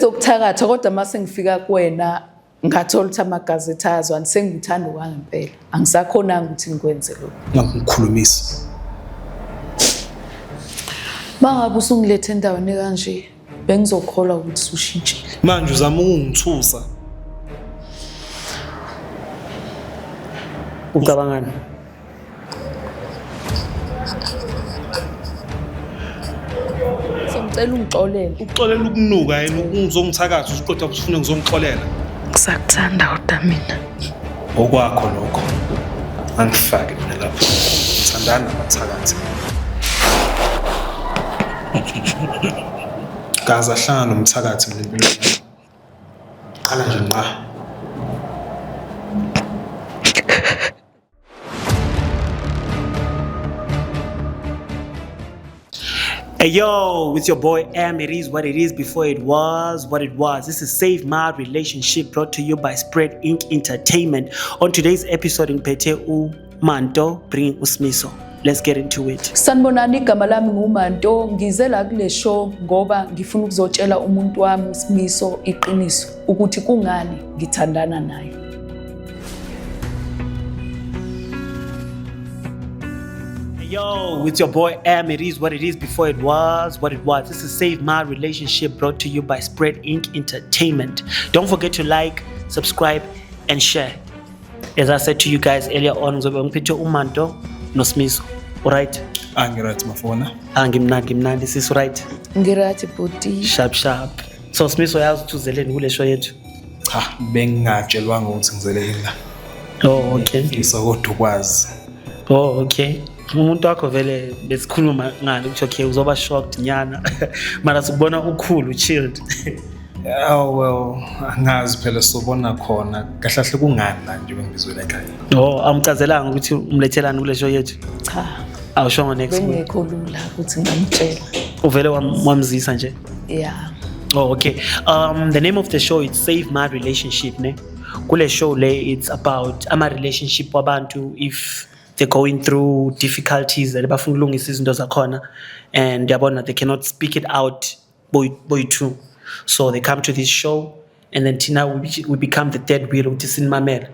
Sengizokuthakatha kodwa mase ngifika kuwena ngathola ukuthi amagazethi ayazwani sengikuthanda kwangempela. Angisakhonanga ukuthi ngikwenze lokho. Ngikhulumisa. Mangabe usungilethe endaweni kanje bengizokholwa ukuthi ushintshile. Manje uzama ukungithusa. Ucabangani? Ngicela ungixolele. Uxolela ukunuka yena ungizongithakatha usiqoqa usifuna ngizongixolela. Ngisakuthanda kodwa mina. Okwakho lokho. Angifake mina lapho. Ngithandana nabathakathi. Gaza hlangana nomthakathi mina empilweni. Qala nje nqa. Hey yo, it's your boy M. It is what it is before it was what it was. This is Save My Relationship brought to you by Spread Inc. Entertainment. On today's episode, ngiphethe uManto bringing uSmiso. Let's get into it. Sanibonani, igama lami nguManto. Ngize la kule show ngoba ngifuna ukuzotshela umuntu wami uSmiso iqiniso ukuthi kungani ngithandana naye. Yo, it's your boy M. It is what it is before it was what it was. This is Save My Relationship brought to you by Spread Inc. Entertainment. Don't forget to like, subscribe, and share. As I said to you guys earlier on, ngiphethe uManto noSmiso. Alright? Right mafona. Ngimnandi, this is right. Ngirathi bhuti. Sharp. So Smiso yazi ukuthi uzeleni kule show yethu. Cha, bengingatshelwanga ukuthi ngizele yini la. Oh, okay. Ngisakodwa ukwazi. Oh, okay. Umuntu wakho vele besikhuluma ngalo ukuthi okay uzoba shocked nyana. Mara sikubona ukhulu chilled. Oh well, angazi phela sobona khona kahle kahle kungani la nje bengizwela ekhaya. Oh, amchazelanga ukuthi umlethelani kule show yethu. Cha. Awushongo next week. Bengekho lula ukuthi ngamtshela. Uvele wamzisa nje. Yeah. Oh, okay. The name of the show is Save My Relationship, ne? Kule show le it's about ama relationship wabantu if they're going through difficulties and bafuna ukulungisa izinto zakhona and yabona they cannot speak it out boy too. So they come to this show and then Tina we become the third wheel ukuthi sinimamela.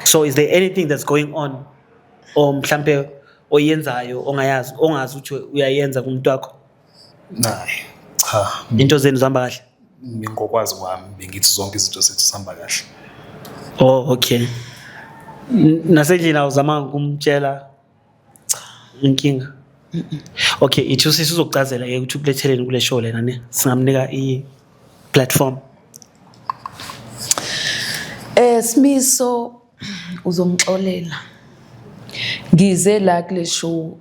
So is there anything that's going on mhlambe oyenzayo ongazi ukuthi uyayenza kumuntu wakho? Nayi. Cha. Into zenu zihamba kahle? Ngokwazi kwami bengithi zonke izinto zethu zihamba kahle. Oh, okay. Nasendlini uzama ukumtshela inkinga. Okay, ithi sizokucazela ke ukuthi ukuletheleni kule show lena ne singamnika i-platform. Smiso uzongixolela. Ngize la kule show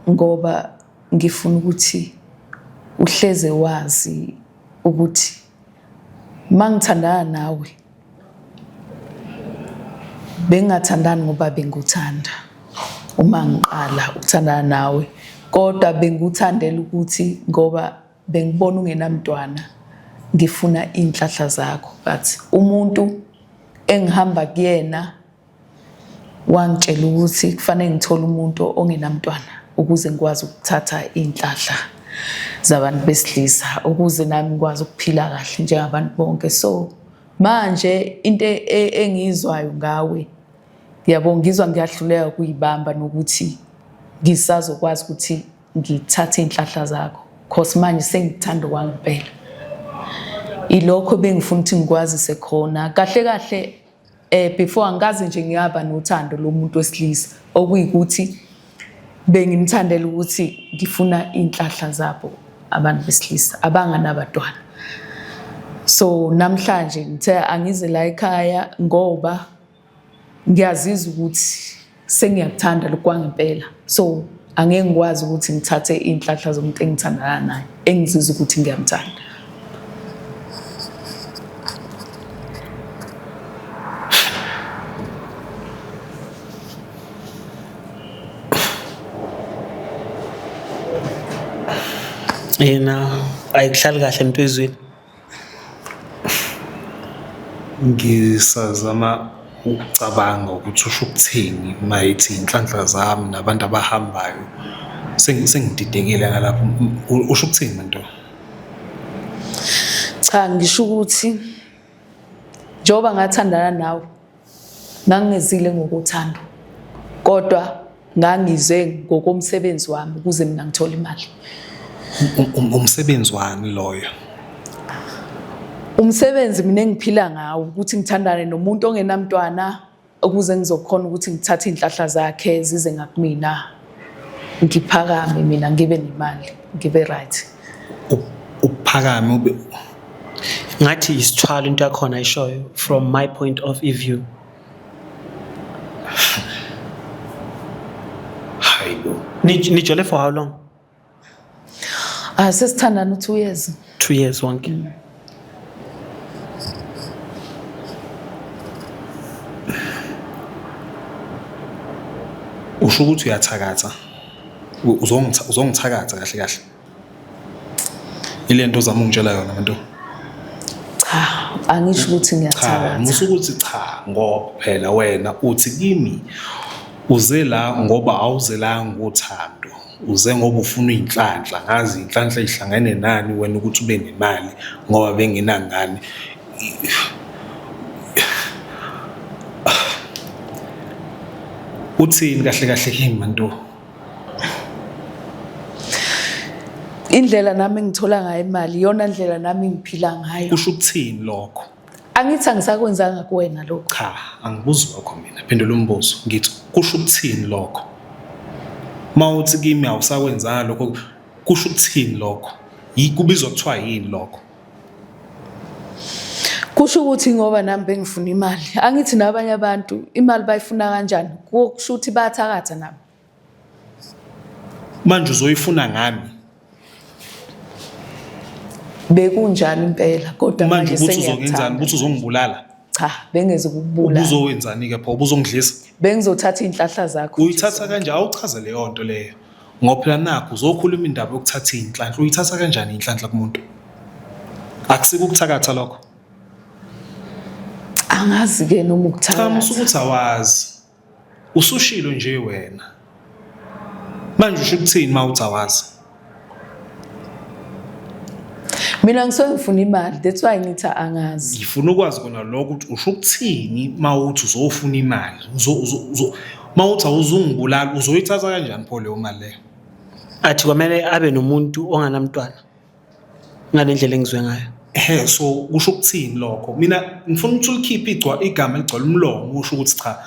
ngoba ngifuna ukuthi uhleze wazi ukuthi mangithandana nawe bengathandani ngoba benguthanda uma ngiqala ukuthandana nawe kodwa benguthandela ukuthi ngoba bengibona ungenamntwana ngifuna inhlahla zakho but umuntu engihamba kuyena wangitshela ukuthi kufanele ngithole umuntu ongenamntwana ukuze ngikwazi ukuthatha inhlahla zabantu besilisa ukuze nami ngikwazi ukuphila kahle njengabantu bonke. So manje into engizwayo ngawe yabo ngizwa ngiyahluleka kuyibamba nokuthi ngisazokwazi ukuthi ngithathe inhlahla zakho because manje sengithanda kwangempela. Ilokho bengifuna ukuthi ngikwazise khona kahle before angazi nje ngiyaba nothando lomuntu wesilisa okuyikuthi bengimthandela ukuthi ngifuna inhlahla zabo abantu besilisa abanganabantwana. So namhlanje ngithe angize la ekhaya ngoba ngiyazizwa ukuthi sengiyakuthanda lokwangempela. So angeke ngikwazi ukuthi ngithathe inhlahla zomuntu engithandana naye engizizwa ukuthi ngiyamthanda. Yena ayikuhlali kahle empezweni. Ngisazama ukucabanga ukuthi usho ukuthini mayithi inhlanhla zami nabantu abahambayo sengididekile ngalapho usho ukuthini manje? Cha, ngisho ukuthi njengoba ngathandana nawe ngangizile ngokuthanda kodwa ngangize ngokomsebenzi wami ukuze mina ngithole imali. Umsebenzi wani loyo? Umsebenzi mina engiphila ngawo ukuthi ngithandane nomuntu ongenamntwana ukuze ngizokhona ukuthi ngithathe inhlahla zakhe zize ngakumina ngiphakame mina ngibe nemali ngibe right. Ukuphakame ube ngathi isithwala into yakhona ayishoyo from my point of view. hayibo. Nijole for how long? Sesithandana 2 years. 2 years wonke. Usho ukuthi uyathakatha. Uzongithakatha kahle kahle. Ile nto zama ungitshela yona manje. Cha, angisho ukuthi ngiyathakatha. Musu ukuthi cha ngoba phela wena uthi kimi uze la ngoba awuzelanga ngothando. Uze ngoba ufuna inhlanhla, ngazi inhlanhla ihlangene nani wena ukuthi ube nemali ngoba benginangani. Uthini kahle kahle kimi manto? Indlela nami ngithola ngayo imali iyona ndlela nami ngiphila ngayo. Kusho ukuthini lokho? Angithi angisakwenzanga kuwena lokho. Cha, angibuzi lokho mina. Phendula umbuzo. Ngithi kusho ukuthini lokho? Mawuthi kimi awusakwenzanga lokho kusho ukuthini lokho? Kubizwa kuthiwa yini lokho? Kusho ukuthi ngoba nami bengifuna imali. Angithi nabanye abantu imali bayifuna kanjani? Kusho ukuthi bayathakatha nabo. Manje uzoyifuna ngami. Bekunjani impela kodwa manje uzongenzani? Uthi uzongibulala? Cha, bengeze ukubulala. Ubuzowenzani ke pho? Ubuzongidlisa? Bengizothatha inhlahla zakho. Uyithatha kanje awuchaze leyo nto leyo. Ngophela nakho uzokhuluma indaba yokuthatha inhlanhla. Uyithatha kanjani inhlanhla kumuntu? Akusike ukuthakatha lokho. Angazi ke noma ukuthakatha. Cha, musukuthi awazi. Usushilo nje wena. Manje usho ukuthini mawuthi awazi? Mina ngisuke ngifuna imali, that's why ngithi angazi. Ngifuna ukwazi kona lokho ukuthi usho ukuthini mawuthi uzofuna imali. Mawuthi awuzungibulala uzoyithatha kanjani pho leyo mali leyo? Athi kwamele abe nomuntu onganamntwana. Ngalendlela engizwe ngayo. So usho ukuthini lokho? Mina ngifuna ukuthi ulikhiphe igama eligcwala umlomo usho ukuthi cha.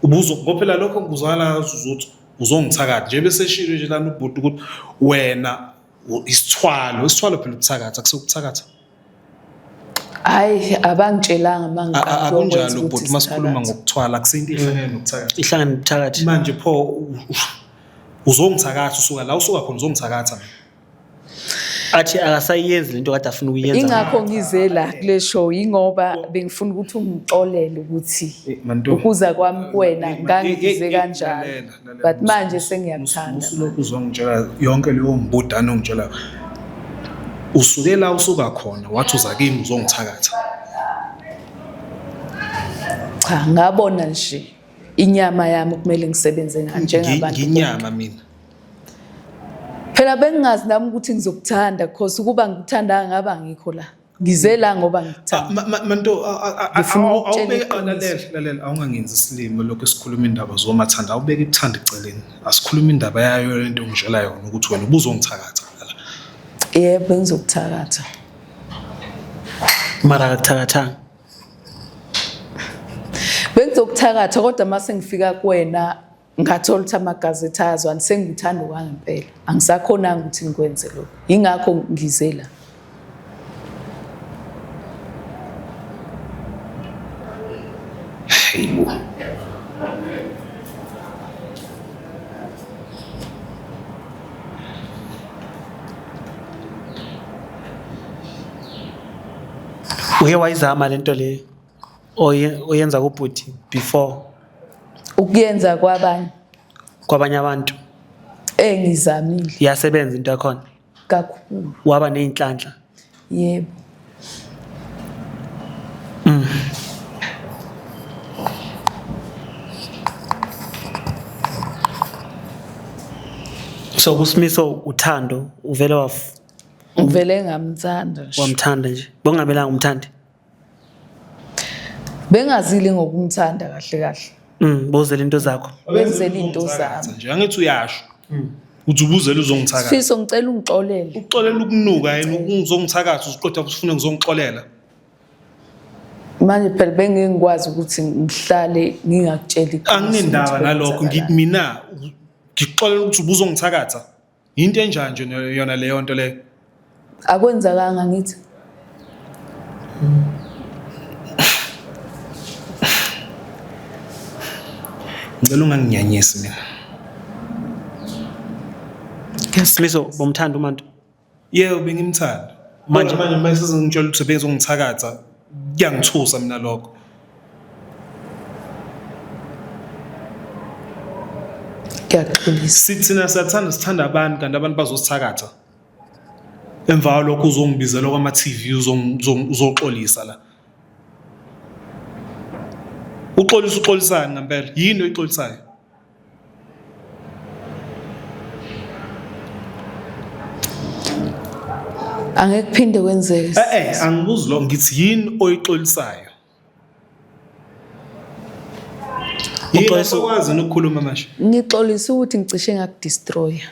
Ngophela lokho ngizwala uzothi uzongithakatha nje bese shilo nje lana ubhuti ukuthi wena isithwalo phela ukuthakatha kusekuthakatha. Hayi abangitshelanga mangaka. Akunjalo ubhuti masikhuluma ngokuthwala akusinto ihlangene nokuthakatha. Ihlangene nokuthakatha. Manje pho uzongithakatha usuka la usuka khona uzongithakatha. Athi akasayenzi lento kade afuna ukuyenza. Ingakho ngize la kule show ingoba bengifuna ukuthi ungixolele ukuthi ukuza kwami kuwena ngangize kanjalo. But manje sengiyakuthanda. Usulokhu uzongitshela yonke leyo mbudane ongitshela. Usuke la usuka khona wathi uza kimi uzongithakatha. Cha, ngabona nje inyama yami kumele ngisebenze njengabantu. Nginyama mina. Phela bengingazi nami ukuthi ngizokuthanda because ukuba ngikuthanda ngaba ngikho la. Ngize la ngoba ngikuthanda. Manto awubeka awungangenzi isilimo lokho esikhuluma indaba zomathanda awubeka ikuthanda eceleni. Asikhuluma indaba yayo lento ngishela yona ukuthi wena ubuzongithakatha la. Yebo bengizokuthakatha. Mara akathakathanga. Bengizokuthakatha kodwa mase ngifika kuwena ngathola ukuthi amagazethi ayazwani sengithanda kwangempela. Angisakhonanga ukuthi ngikwenze lokho. Ingakho ngize la. Hayibo. Uye wayizama lento le oyenza kubhuti before Ukuyenza kwabanye abantu. Ngizamile. Yasebenza into yakhona. Kakhulu. Waba nezinhlanhla. Yebo. So kuSimiso uthando uvele ngivele ngamthanda nje. Wamthanda nje. Bongamelanga umthande. Bengazili ngokumthanda kahle kahle. Bozela into zakho. Wenzela into zami. Nje angithi uyasho. Uthi ubuzela uzongithakatha. Sifiso ngicela ungixolele. Uxolela ukunuka yena ukuzongithakatha uziqotha ufuna ngizongixolela. Manje phela bengingikwazi ukuthi ngihlale ngingakutsheli iqiniso. Anginendaba nalokho mina ngixolela ukuthi ubuzongithakatha. Into enjanje yona leyo nto leyo. Akwenzakanga ngithi. Ngicela unganginyanyisi mina. Simiso bomthanda uMantu. Yebo bengimthanda. Manje mase ngitshela ukuthi bezongithakatha kuyangithusa mina lokho. Ngiyaxolisa. Sithina sithanda abantu kanti abantu bazosithakatha. Emva lokho uzongibizela kwama TV uzoxolisa la. Uxolisani ngempela? Yini oyixolisayo? Angeke kuphinde kwenzeke. Angibuzi lo ngithi yini oyixolisayo? Uxolisa ukwazi ukukhuluma manje. Ngixolisa ukuthi ngicishe ngakudestroya.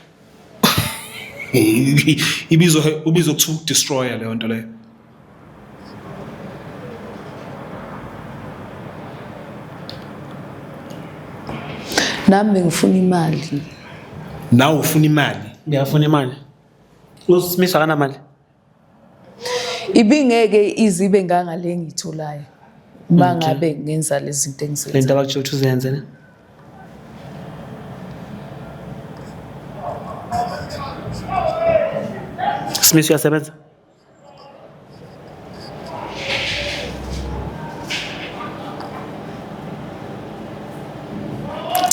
Ubizwa kuthi destroyer leyo nto leyo. Nami ngifuna imali. Nawe ufuna imali? Ngiyafuna imali. Usimiso akanamali. Ibingeke izibe ngangale ngitholayo. Mangabe ngenza lezi zinto engizenza. Lento abakuthi uzenze ne. Simiso uyasebenza?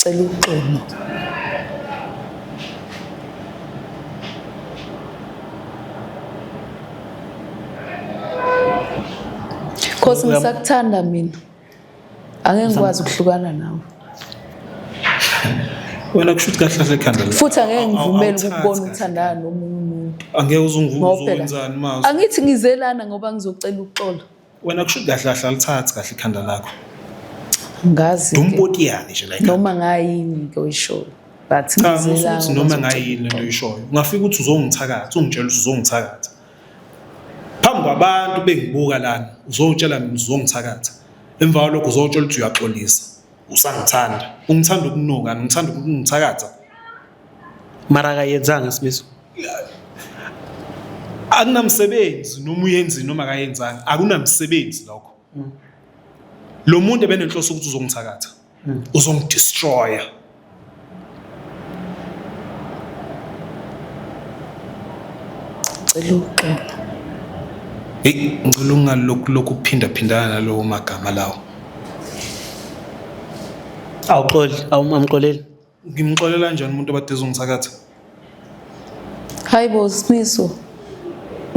Cela uxolo. Khosi ngisakuthanda mina. Angeke ngikwazi ukuhlukana nawe. Wena kushuthi kahle kahle ekhanda la. Futhi angeke ngivumele ukubona uthandana nomunye umuntu. Angeke uzongivuzenzani mazi. Angithi ngizelana ngoba ngizocela uxolo. Wena kushuthi kahle kahle alithathe kahle ikhanda lakho. Ngazi. Dumpotiyani nje la. Noma ngayini ke oyishoyo. Bathi ngizelana. Futhi noma ngayini lento oyishoyo. Ungafika ukuthi uzongithakatha, ungitshela ukuthi uzongithakatha. Phambi kwabantu bengibuka lana, uzongitshela mina uzongithakatha. Emva kwalokho uzotshela ukuthi uyaxolisa. Usangithanda. Ungithanda ukunuka, ngithanda ukungithakatha. Mara akayenzanga Simiso. Akunamsebenzi noma uyenzi noma akayenzanga. Akunamsebenzi lokho. Lo muntu ebenenhloso ukuthi uzongithakatha. Uzongidestroya. Cela uxolo. Ngicela ungalokhu kuphinda phindana nalowo magama lawo. Awuxoli, awumxoleli. Ngimxolela kanjani umuntu obade ezongithakatha? Hayibo Simiso.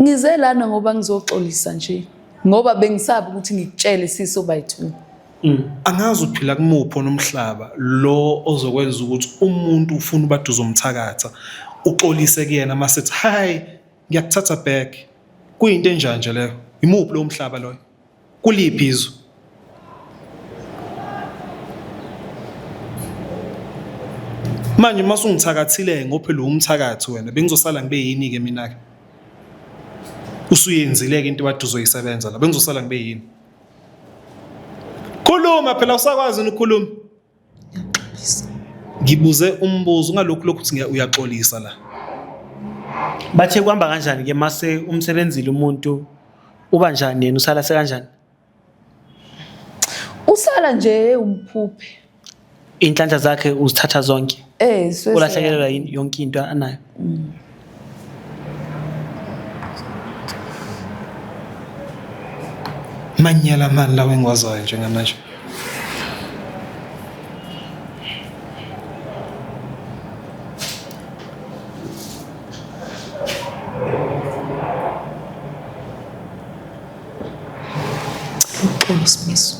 Ngizelana ngoba ngizoxolisa nje. Ngoba bengisabi ukuthi ngikutshele siso bayithu. Angazi uphila kumupho nomhlaba lo ozokwenza ukuthi umuntu ufuna ubade uzomthakatha uxolise kuyena masethi hayi ngiyakuthatha back. Kuyinto enjanje leyo. Imuphi lo mhlaba loyo? Kuliphi izwe? Manje mase ungithakathile ngophela umthakathi wena bengizosala ngibe yini ke mina ke? Usuyenzile ke into bade uzoyisebenza la bengizosala ngibe yini? Khuluma phela usakwazi ukukhuluma. Ngiyaxolisa. Ngibuze umbuzo ungalokhu ukuthi uyaxolisa la. Bathe kuhamba kanjani ke mase umsebenzile umuntu uba njani yena usala sekanjani? Usala nje umphuphe. Inhlanhla zakhe uzithatha zonke. Sese. Ulahlekelwa yonke into anayo. Manyala mani lawe engikwazayo njengamanje. Uxolo Simiso.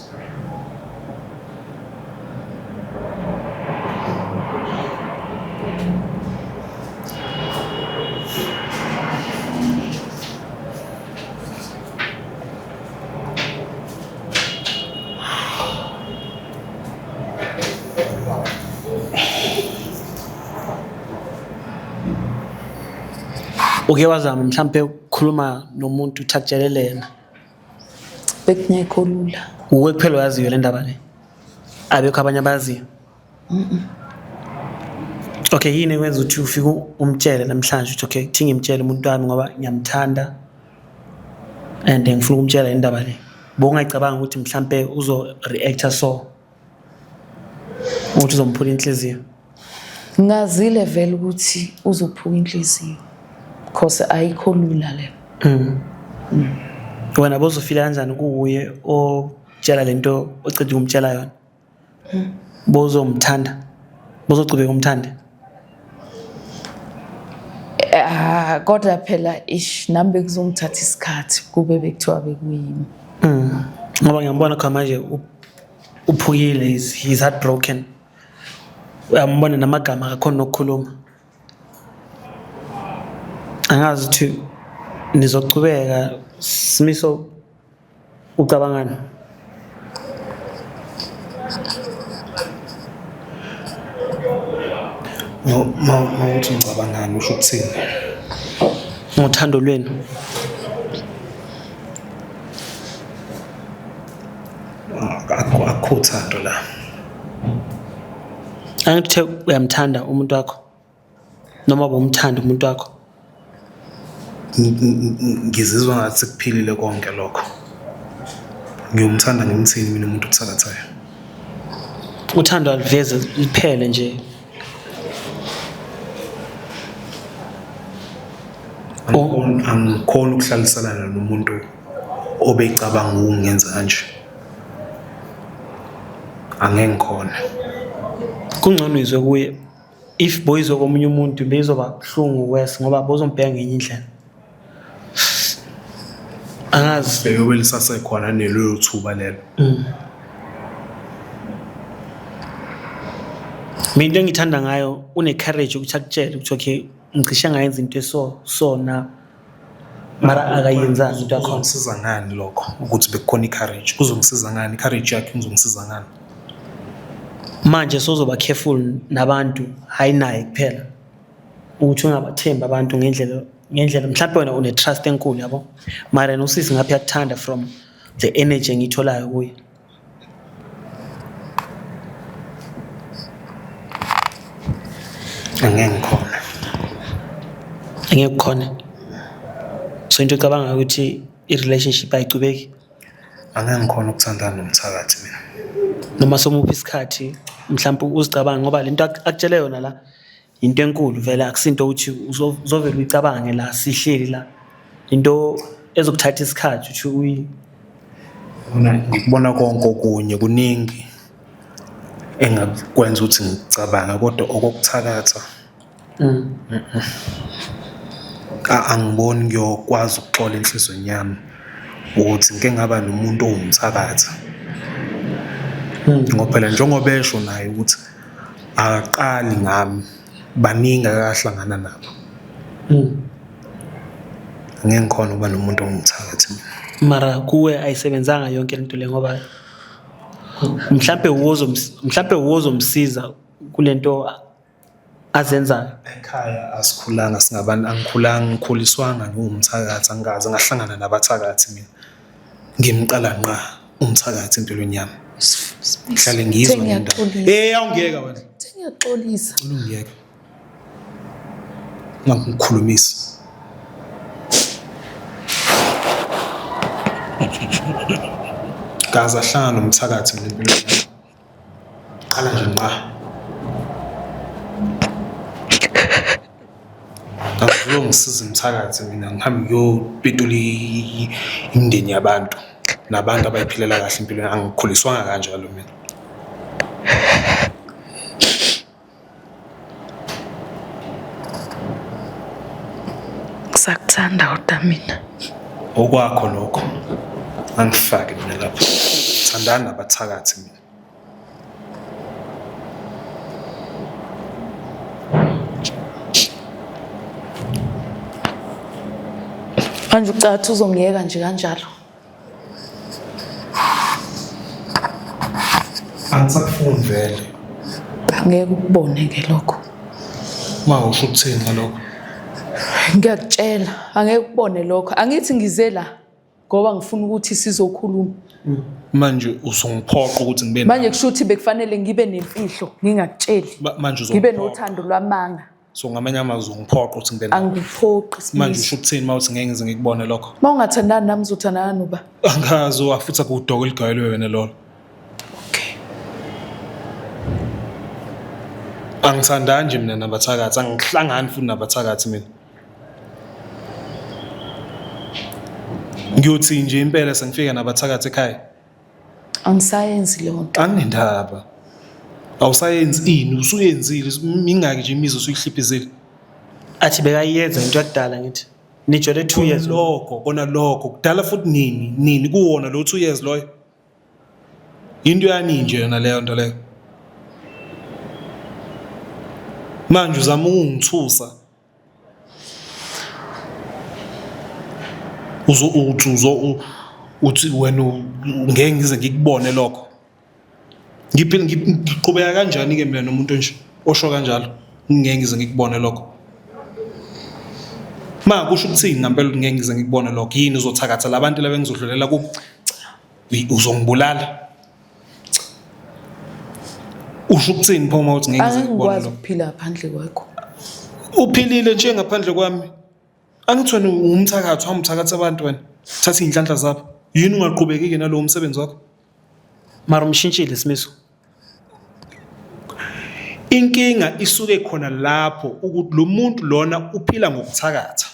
uke wazama mhlambe ukukhuluma nomuntu uthakutshelele yena bekungekho lula. uwe kuphela waziyo le ndaba le abekho abanye abaziyo okay yini wenza ukuthi ufike umtshele namhlanje uthi okay thi ngimtshele umuntu wami ngoba ngiyamthanda and ngifuna ukumtshela indaba le bongayicabanga ukuthi mhlambe uzo reacta so uthi uzomphula inhliziyo Ngazile vele ukuthi uzophuka inhliziyo because ayikho lula le. wena bozofila kanjani kuuye otshela lento oceda ukumtshela yona bozomthanda bozocubeka umthande Kodwa phela nambe kuzongithatha isikhathi kube bekuthiwa bekuyimi. ngoba ngiyambona kha manje uphukile he's heartbroken uyambona namagama akakhona nokukhuluma angazi ukuthi nizocubeka Simiso ucabangani mawuthi ngicabangani usho ukuthini ngothando lwenu akukho uthando la angithi uyamthanda umuntu wakho noma bomthanda umuntu wakho ngizizwa ngathi sekuphilile konke lokho ngiyomthanda ngimthini mina umuntu uthakathayo uthando aliveze liphele nje angikhona ukuhlalisana nomuntu obecabanga ukungenza kanje angeke ngikhona kungcono izwe kuye if boyizwe komunye umuntu bezoba buhlungu wes ngoba bozombheka ngenye indlela angazi beyobe lisasekhona nelelo thuba lelo mina into engithanda ngayo une courage ukuthi akutshele ukuthi okay ngicishe ngayenza into so na mara akayenzanga into yakho kuzongisiza ngani lokho ukuthi bekukhona icourage kuzongisiza ngani icourage yakhe kuzongisiza ngani manje sozoba careful nabantu hayi naye kuphela ukuthi ungabathemba abantu ngendlela mhlawumbe wena une trust enkulu yabo mara nosisi ngapha yakuthanda from the energy engitholayo kuye angeke khona so into ecabanga ukuthi i-relationship ayicubeki angeke ngikhona ukuthandana nomthakathi mina noma somuphi isikhathi mhlawumbe uzicabanga ngoba lento akutshele yona la into enkulu vele akusinto ukuthi uzovela uyicabange la sihleli la into ezokuthatha isikhathi ukuthi ngikubona konke okunye kuningi engakwenza ukuthi ngicabanga kodwa okuthakatha angiboni ngiyokwazi ukuxola enhlizweni yami ukuthi ngeke ngaba nomuntu owumthakatha ngoba phela njengoba esho naye ukuthi akaqali ngami baningi akahlangana nabo ngeke ngikhona ukuba nomuntu ongumthakathi mara kuwe ayisebenzanga yonke into le ngoba mhlambe uzomsiza kulento azenza ekhaya asikhulanga singabantu angikhulanga ngikhuliswanga ngumthakathi angaze ngahlangana nabathakathi mina ngimqala nqa umthakathi empilweni yami ngihlale ngizwe indaba awungiyeka wena Ngiyaxolisa ungiyeka ngikhulumisa gaza ahlangana nomthakathi mina empilweni yami qala nje nqa ngisiza umthakathi mina ngihambe ngiyopetula imindeni yabantu nabantu abayiphilela kahle impilo angikhuliswanga kanjalo mina ngisakuthanda kodwa mina okwakho lokho angifake mina lapho thandana nabathakathi mina manje ucathi uzongiyeka nje kanjalo angisakufuni vele angeke ukubone ke lokho uma usho ukuthini ngalokho Ngiyakutshela angeke ukubone lokho. Angithi ngize la ngoba ngifuna ukuthi sizokhuluma. Manje uzongiphoqa ukuthi ngibe Manje kusho ukuthi bekufanele ngibe nemfihlo ngingakutsheli. manje Ngibe nothando lwamanga. so ngamanye amazwi ungiphoqa ukuthi ngibe Angiphoqi manje Sibisi. usho ukuthini mawuthi ngeke ngize ngikubone lokho Mawungathandani nami uzothandana noba. angazi wafuthi akudoko ligayelwe wena lolo Okay. angithandani nje mina nabathakathi angihlangani futhi nabathakathi mina ngiyothi nje impela sengifika nabathakathi ekhaya Angisayenzi leyo nto. anginendaba awusayenzi ini usuyenzile mingaki nje imizwa usuyihliphisile Athi bekayenza into yakudala ngithi. Nijole 2 years. kona lokho kudala futhi nini kuwona lo 2 years loyo into yani nje yona leyo nto leyo manje uzama ukungithusa uthi wena ngeke ngize ngikubone lokho ngiphila ngiqhubeka kanjani ke mina nomuntu nje osho kanjalo ngeke ngize ngikubone lokho kusho ukuthini ngempela ngeke ngize ngikubone lokho yini uzothakatha labantu laba engizodlulela ku uzongibulala usho ukuthini phoma uthi ngeke ngize ngikubone Angikwazi lokho ukuphila ngaphandle kwakho. uphilile nje ngaphandle kwami angithi wena umthakatho hamthakatha abantu wena thatha inhlanhla zabo yini ungaqhubekeki nalowo msebenzi wakho Mara umshintshile Simiso. inkinga isuke khona lapho ukuthi lo muntu lona uphila ngokuthakatha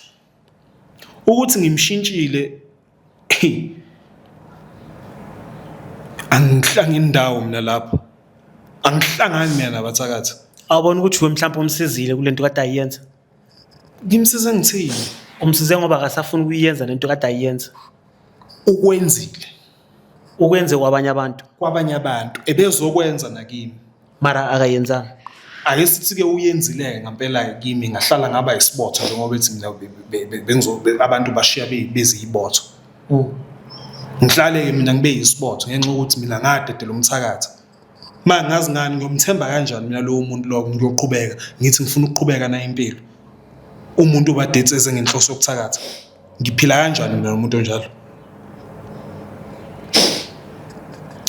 ukuthi ngimshintshile angihlangani indawo mina lapho angihlangani mina nabathakathi Awubona ukuthi we mhlawumbe umsizile kulento kade ayenza. ngimsiza ngithini Umsize ngoba akasafuna ukuyenza lento kade ayenza. ukwenzile Ukwenze kwabanye abantu. kwabanye abantu ebezokwenza nakimi Mara akayenzanga. ake sithi-ke uyenzile ngempela kimi ngahlala ngaba isibotho njengoba ethi mina abantu bashiya beziyibotho ngihlale-ke mina ngibe yisibotho ngenxa yokuthi mina ngadedela umthakathi ma ngazi ngani ngiyomthemba kanjani mina lowo muntu lowo ngiyoqhubeka ngithi ngifuna ukuqhubeka nayo impilo umuntu obadetseze ngenhloso yokuthakatha ngiphila kanjani mina nomuntu onjalo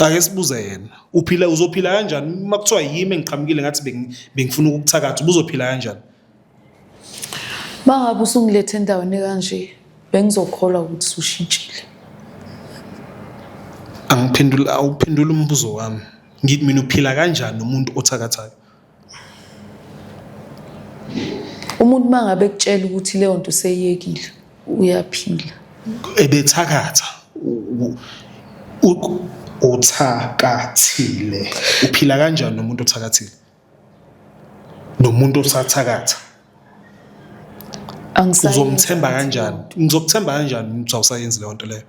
ake sibuze yena uzophila kanjani makuthiwa yimi engiqhamukile ngathi bengifuna ukuthakatha ubuzophila kanjani Mangabe usungilethe endaweni kanje bengizokholwa ukuthi usushintshile. awuphendula umbuzo wami ngithi mina uphila kanjani nomuntu othakathayo Umuntu mangabe ekutshela ukuthi leyo nto seyiyekile uyaphila. ebethakatha uthakathile uphila kanjani nomuntu othakathile nomuntu osathakatha uzomthemba kanjani ngizokuthemba kanjani ukuthi awusayenzi leyo nto leyo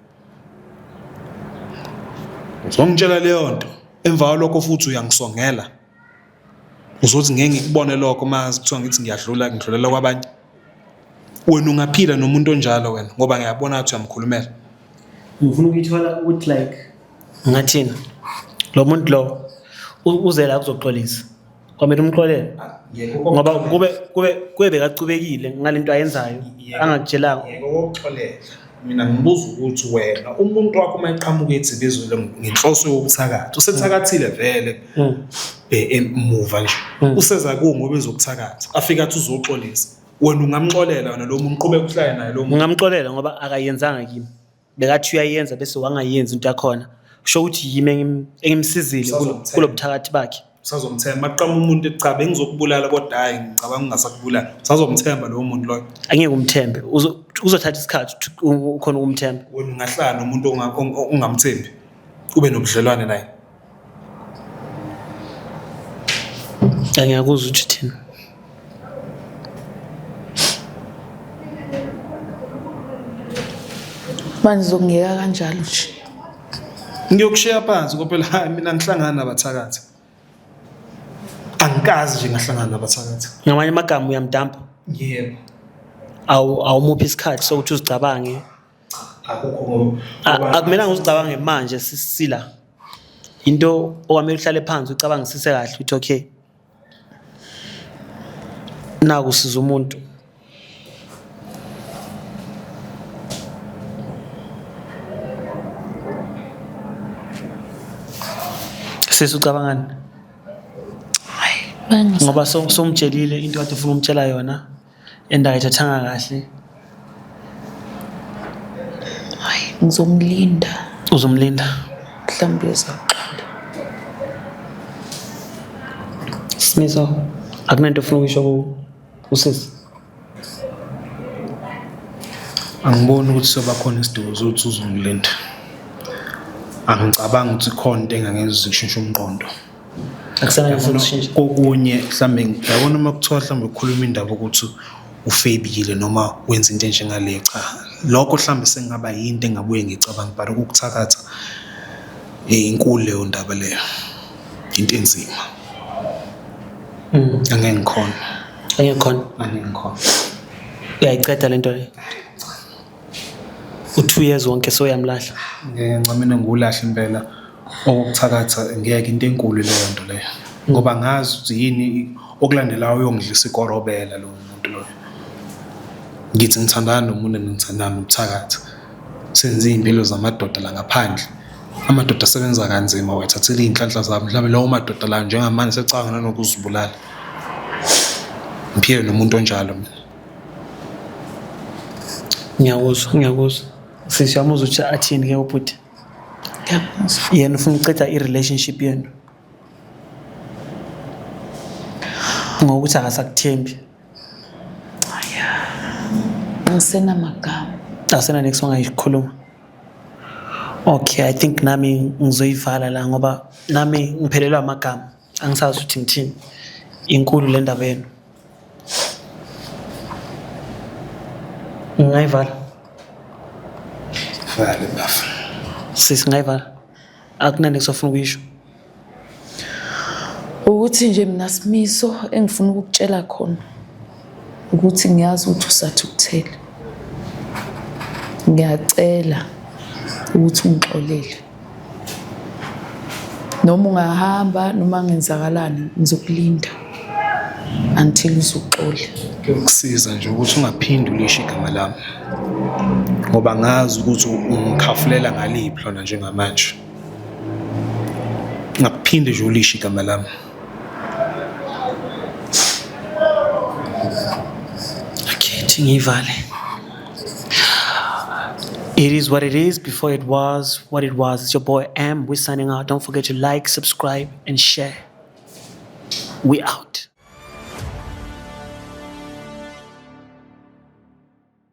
uzongitshela leyo nto emva kwalokho futhi uyangisongela uzothi ngeke ngikubone lokho mazi kuthiwa ngithi ngidlulela kwabanye wena ungaphila nomuntu onjalo wena ngoba ngiyabona ukuthi uyamkhulumela Ngifuna ukuyithola ukuthi like ngathini lo muntu lo uze la kuzoxolisa. Kwamele umxolele. Ngoba kube bekacubekile ngalento ayenzayo angakutshelanga. Ngokuxolela mina ngibuza ukuthi wena umuntu wakho mayiqhamuka ethi bezwe ngenhloso yokuthakatha usethakathile vele emuva nje useza ku ngoba ezokuthakatha afika athi uzoxolisa wena ungamxolela wena lo muntu uqhubeka ukuhlaya naye lo muntu Ngamxolela ngoba akayenzanga kimi. Bekathi uyayenza bese wangayenzi into yakho. Kusho ukuthi yimi engimsizile kulobuthakathi bakhe. usazomthemba maqhamuka umuntu echa bengizokubulala kodwa hayi ngicabanga ungasakubulala usazomthemba lo muntu loyo Angeke umthembe. Uzothatha isikhathi ukhona ukumthemba. wena ungahlala nomuntu ongamthembi ube nobudlelwane naye Angiyakuzwa ukuthi thina. Manje zokungeka kanjalo nje. ngiyokushiya phansi ngoba phela hayi mina ngihlangana nabathakathi angikazi nje ngahlangana nabathakathi Ngamanye amagama uyamdampa. yebo Awumuphi isikhathi sokuthi uzicabange. akukho Akumelanga uzicabange manje sisila. Into okwamele uhlale phansi ucabangisise kahle ukuthi okay. Naku siza umuntu. Sisi ucabangani? Hayi, Ngoba somtshelile into kade ufuna umtshela yona and ayithathanga kahle. hayi ngizomlinda Uzomlinda. mhlawumbe uzoxola. Simiso, akunento ufuna ukuyisho usisi. Angiboni ukuthi soba khona isidingo sokuthi uzongilinda. Angicabangi ukuthi khona into engangenza ngishintshe umqondo. Akusana ngifuna ukushintsha. Kokunye mhlambe ngiyabona uma kuthiwa mhlambe ukhuluma indaba ukuthi ufebile noma wenza into enjengale cha. Lokho mhlambe sengaba yinto engabuye ngicabanga but ukukuthakatha inkulu leyo ndaba leyo. Into enzima. Angeke ngikhona. Angeke ngikhona. Uyayiceda lento le. U2 years wonke soyamlahla. Ngeke mina ngulahle impela okuthakatha ngeke into enkulu leyo nto leyo. Ngoba ngazi ukuthi yini okulandelayo uyongidlisa ikorobela lo muntu loyo. Ngithi ngithandana nomuntu engithandana ukuthakatha. Senze impilo zamadoda la ngaphandle. Amadoda asebenza kanzima wethathela inhlanhla zabo mhlawumbe lawo madoda la njengamanje secanga nanokuzibulala. Ngiphile nomuntu onjalo mina. Ngiyakuzwa. Sishamuza ukuthi athini ke ubhuti? Ngiyakuzwa. Yena ufuna ukuceda i-relationship yenu. Ngokuthi akasakuthembi. Ngisenamagama. Asena next ongayikhuluma. Okay, I think nami ngizoyivala la ngoba nami ngiphelelwa amagama. Angisazi ukuthi ngithini. Inkulu le ndaba yenu. Ngayivala. Vale bafa. Sisi ngayivala. Akunani kusofuna ukuyisho. Ukuthi nje mina Simiso engifuna ukukutshela khona ukuthi ngiyazi ukuthi usathukuthele. Ngiyacela ukuthi ungixolele. Noma ungahamba noma ngenzakalani ngizokulinda until uzoxole. Kusiza nje ukuthi ungaphindi ulisho igama lami. Ngoba ngazi ukuthi ungikhafulela ngaliphi lona njengamanje. Ngaphinde nje ulisho igama lami. Okay, ngiyivale. It is what it is before it was what it was. It's your boy Am. We're signing out. Don't forget to like, subscribe, and share. We out.